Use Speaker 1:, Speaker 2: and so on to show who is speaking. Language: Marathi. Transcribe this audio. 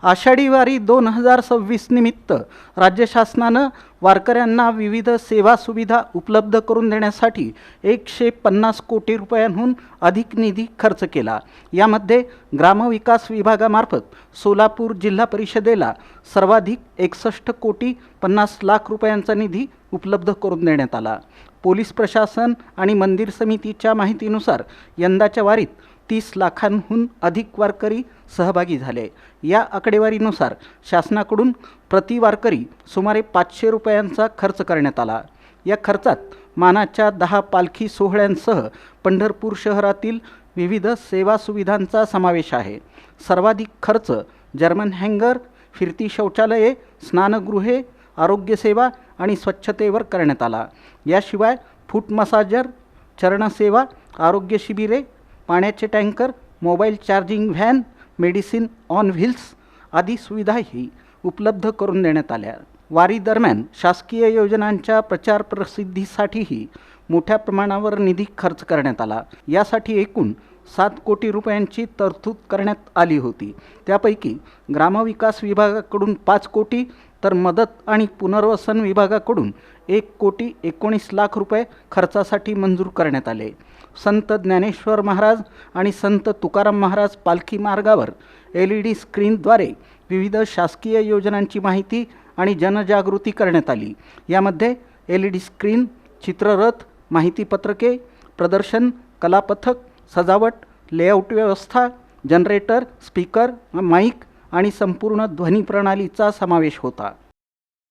Speaker 1: आषाढी वारी 2026 निमित्त राज्य शासनानं वारकऱ्यांना विविध सेवा सुविधा उपलब्ध करून देण्यासाठी 150 कोटी रुपयांहून अधिक निधी खर्च केला। यामध्ये ग्रामविकास विभागामार्फत सोलापूर जिल्हा परिषदेला सर्वाधिक 61 कोटी 50 लाख रुपयांचा निधी उपलब्ध करून देण्यात आला। पोलीस प्रशासन आणि मंदिर समितीच्या माहितीनुसार यंदाच्या वारीत 30 लाखांहून अधिक वारकरी सहभागी झाले। या आकडेवारीनुसार शासनाकडून प्रति वारकरी सुमारे 500 रुपयांचा खर्च करण्यात आला। या खर्चात मानाच्या 10 पालखी सोहळ्यांसह पंढरपूर शहरातील विविध सेवा सुविधांचा समावेश आहे। सर्वाधिक खर्च जर्मन हँगर, फिरती शौचालये, स्नानगृहे, आरोग्यसेवा आणि स्वच्छतेवर करण्यात आला। याशिवाय फूट मसाजर, चरणसेवा, आरोग्य शिबिरे, पाण्याचे tanker, mobile charging van, medicine on wheels आदी सुविधाही उपलब्ध करून देण्यात आल्या। वारी दरम्यान शासकीय योजनांच्या प्रचार प्रसिद्धीसाठीही मोठ्या प्रमाणावर निधी खर्च करण्यात आला। यासाठी एकूण 7 कोटी रुपयांची तरतूद करण्यात आली होती। त्यापैकी ग्रामविकास विभागाकडून 5 कोटी तर मदत आणि पुनर्वसन विभागाकडून 1 कोटी 19 लाख रुपये खर्चासाठी मंजूर करण्यात आले। संत ज्ञानेश्वर महाराज आणि संत तुकाराम महाराज पालखी मार्गावर LED स्क्रीनद्वारे विविध शासकीय योजनांची माहिती आणि जनजागृती करण्यात आली। यामध्ये LED स्क्रीन, चित्ररथ, माहितीपत्रके, प्रदर्शन, कलापथक, सजावट, लेआउट व्यवस्था, जनरेटर, स्पीकर, माईक आणि संपूर्ण ध्वनी प्रणालीचा समावेश होता।